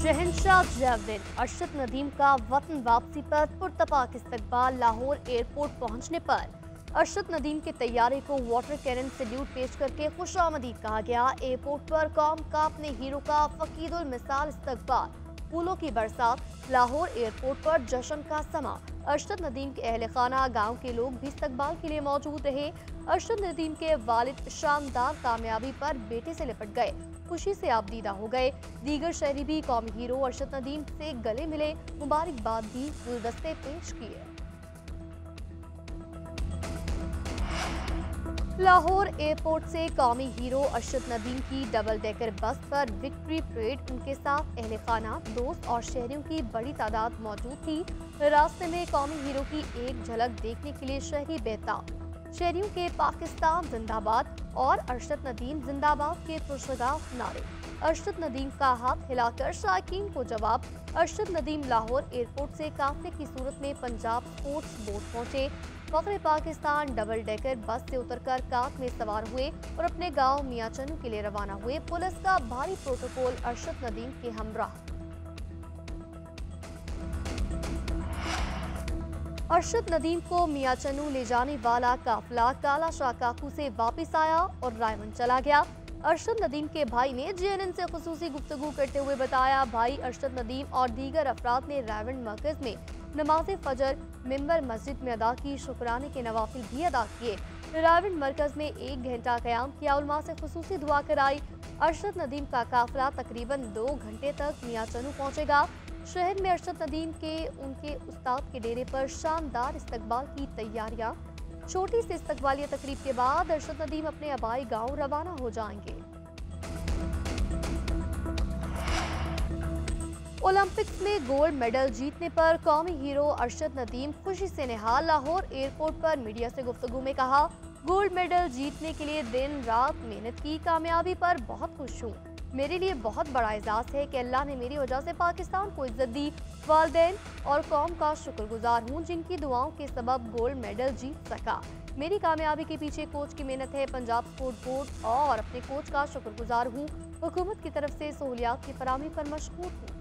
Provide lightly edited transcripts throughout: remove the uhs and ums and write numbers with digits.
शहंशाह javelin Arshad Nadeem का वतन वापसी पर पुरतपाक इस्तकबाल। लाहौर एयरपोर्ट पहुंचने पर अरशद नदीम के तैयारे को वाटर कैनन सैल्यूट पेश करके खुशामदीद कहा गया। एयरपोर्ट पर कौम का अपने हीरो का फकीदुल मिसाल इस्तकबाल, फूलों की बरसात। लाहौर एयरपोर्ट पर जश्न का समा। अरशद नदीम के अहले खाना, गाँव के लोग भी इस्तकबाल के लिए मौजूद रहे। अरशद नदीम के वालिद शानदार कामयाबी पर बेटे से लिपट गए, खुशी से आबदीदा हो गए। दीगर शहरी भी कौमी हीरो अरशद नदीम से गले मिले, मुबारकबाद भी गुलदस्ते पेश किए। लाहौर एयरपोर्ट से कौमी हीरो अरशद नदीम की डबल डेकर बस पर विक्ट्री परेड, उनके साथ अहले खाना, दोस्त और शहरियों की बड़ी तादाद मौजूद थी। रास्ते में कौमी हीरो की एक झलक देखने के लिए शहरी बेताब। शहरियों के पाकिस्तान जिंदाबाद और अरशद नदीम जिंदाबाद के पुरशगाफ नारे। अरशद नदीम का हाथ हिलाकर शायकीन को जवाब। अरशद नदीम लाहौर एयरपोर्ट से काफिले की सूरत में पंजाब स्पोर्ट्स बोट पहुंचे। फख्रे पाकिस्तान डबल डेकर बस से उतरकर कार में सवार हुए और अपने गांव मियां चन्नू के लिए रवाना हुए। पुलिस का भारी प्रोटोकॉल अरशद नदीम के हमराह। अरशद नदीम को मियां चन्नू ले जाने वाला काफिला काला शाह काकू से वापस आया और रायवन चला गया। अरशद नदीम के भाई ने JNN से खुसूसी गुफ्तगू करते हुए बताया, भाई अरशद नदीम और दीगर अफराद ने रायवन मरकज में नमाज फजर मिंबर मस्जिद में अदा की, शुक्राने के नवाफिल भी अदा किए। रायवन मरकज में 1 घंटा क़याम किया, उलमा से खुसूसी दुआ कराई। अरशद नदीम का काफिला तकरीबन 2 घंटे तक मियां चन्नू पहुंचेगा। शहर में अरशद नदीम के उनके उस्ताद के डेरे पर शानदार इस्तकबाल की तैयारियां। छोटी सी इस्तकबालिया तकरीब के बाद अरशद नदीम अपने आबाई गांव रवाना हो जाएंगे। ओलंपिक्स में गोल्ड मेडल जीतने पर कौमी हीरो अरशद नदीम खुशी से निहाल। लाहौर एयरपोर्ट पर मीडिया से गुफ्तगू में कहा, गोल्ड मेडल जीतने के लिए दिन रात मेहनत की, कामयाबी पर बहुत खुश हूँ। मेरे लिए बहुत बड़ा एजाज़ है कि अल्लाह ने मेरी वजह से पाकिस्तान को इज्जत दी। वालिदैन और कौम का शुक्रगुजार हूँ जिनकी दुआओं के सबब गोल्ड मेडल जीत सका। मेरी कामयाबी के पीछे कोच की मेहनत है। पंजाब स्पोर्ट बोर्ड और अपने कोच का शुक्रगुजार हूँ। हुकूमत की तरफ से सहूलियात की फराहमी पर मशहूर हूँ।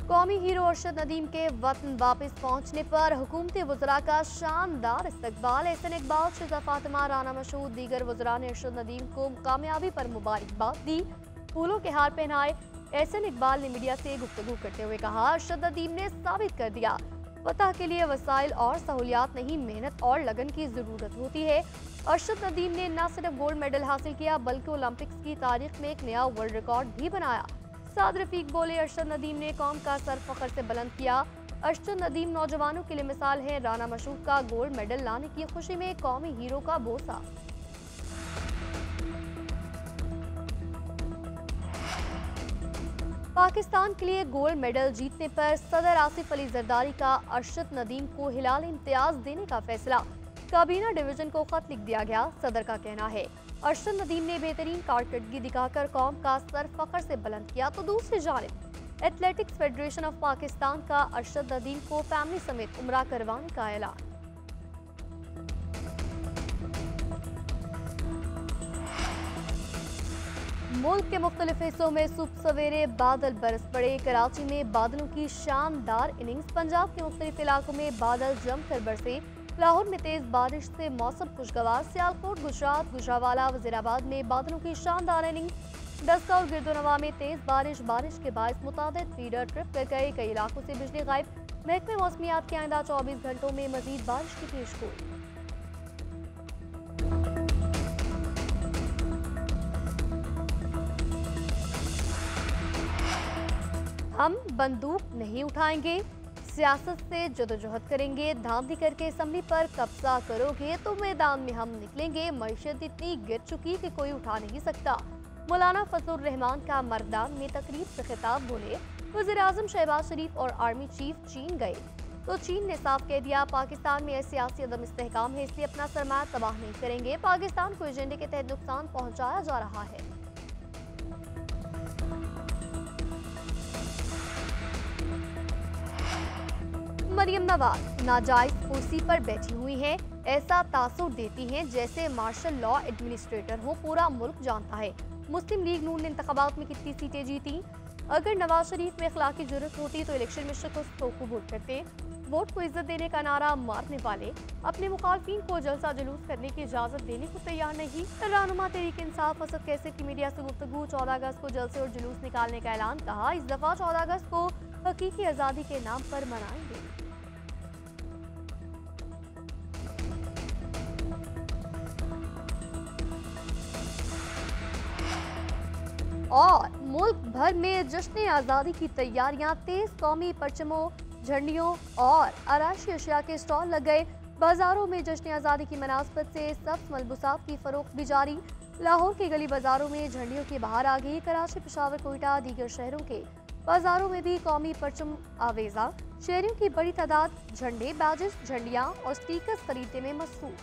कौमी हीरो अरशद नदीम के वतन वापस पहुंचने पर हुकूमती वज़रा का शानदार इस्तकबाल। एहसन इकबाल, शिजा फातिमा, राना मशहूद, दीगर वज़रा ने अरशद नदीम को कामयाबी पर मुबारकबाद दी, फूलों के हार पहनाए। एहसन इकबाल ने मीडिया से गुफ्तगू करते हुए कहा, अरशद नदीम ने साबित कर दिया, फतह के लिए वसाइल और सहूलियात नहीं, मेहनत और लगन की ज़रूरत होती है। अरशद नदीम ने न सिर्फ गोल्ड मेडल हासिल किया बल्कि ओलंपिक्स की तारीख में एक नया वर्ल्ड रिकॉर्ड भी बनाया। साद रफीक बोले, अरशद नदीम ने कौम का सर फख्र से बुलंद किया। अरशद नदीम नौजवानों के लिए मिसाल है। राना मशहूद का गोल्ड मेडल लाने की खुशी में कौमी हीरो का बोसा। पाकिस्तान के लिए गोल्ड मेडल जीतने पर सदर आसिफ अली जरदारी का अरशद नदीम को हिलाल इम्तियाज देने का फैसला। काबीना डिवीजन को खत लिख दिया गया। सदर का कहना है, अरशद नदीम ने बेहतरीन कारकर्दगी दिखाकर कौम का सर फख्र से बुलंद किया। तो दूसरी जानिब एथलेटिक्स फेडरेशन ऑफ पाकिस्तान का अरशद नदीम को फैमिली समेत उम्रा करवाने का ऐलान। मुल्क के मुख्तलिफ हिस्सों में सुबह सवेरे बादल बरस पड़े। कराची में बादलों की शानदार इनिंग्स। पंजाब के मुख्तलिफ इलाकों में बादल जमकर बरसे। लाहौर में तेज बारिश से मौसम खुशगवार। सियालकोट, गुजरात, गुजरावाला, वजीराबाद में बादलों की शानदार इनिंग्स। दस्का और गिरदोनवा में तेज बारिश के बायस मुताबिक फीडर ट्रिप कर गए। कई इलाकों से बिजली गायब। महकमे मौसमियात के आइंदा 24 घंटों में मजीद बारिश की पेशगोई। हम बंदूक नहीं उठाएंगे, सियासत से जदोजहद करेंगे। धांधली करके असम्बली पर कब्जा करोगे तो मैदान में हम निकलेंगे। मईशत इतनी गिर चुकी कि कोई उठा नहीं सकता। मौलाना फजलुर रहमान का मर्दान में तकरीब से खिताब बोले, वज़ीर आज़म शहबाज शरीफ और आर्मी चीफ चीन गए तो चीन ने साफ कह दिया, पाकिस्तान में सियासी अदम इस्तेहकाम है, इसलिए अपना सरमाया तबाह नहीं करेंगे। पाकिस्तान को एजेंडे के तहत नुकसान पहुँचाया जा रहा है। मरियम नवाज नाजायज कुर्सी पर बैठी हुई हैं। ऐसा तासुर देती हैं जैसे मार्शल लॉ एडमिनिस्ट्रेटर हो। पूरा मुल्क जानता है मुस्लिम लीग नून ने इंतखाबात में कितनी सीटें जीती। अगर नवाज शरीफ में अखलाकी जुर्रत होती तो इलेक्शन में शिकस्त को कबूल करते। वोट को इज्जत देने का नारा मारने वाले अपने मुखालफिन को जलसा जुलूस करने की इजाजत देने को तैयार नहीं। रहनुमा तहरीक इंसाफ असद कैसर की मीडिया से गुफ्तगू। 14 अगस्त को जलसे और जुलूस निकालने का ऐलान। कहा, इस दफा 14 अगस्त को हकीकी आज़ादी के नाम पर मनाएंगे। और मुल्क भर में जश्न आज़ादी की तैयारियां तेज। कौमी परचमों, झंडियों और आराइशी अशिया के स्टॉल लग गए। बाजारों में जश्न आज़ादी की मुनासबत से सब्ज़ मलबूसात की फरोख्त भी जारी। लाहौर के गली बाजारों में झंडियों की बहार आ गई। कराची, पेशावर, कोयटा, दीगर शहरों के बाजारों में भी कौमी परचम आवेजा। शहरियों की बड़ी तादाद झंडे, बैजेस, झंडियाँ और स्टिकर्स खरीदने में मसरूफ।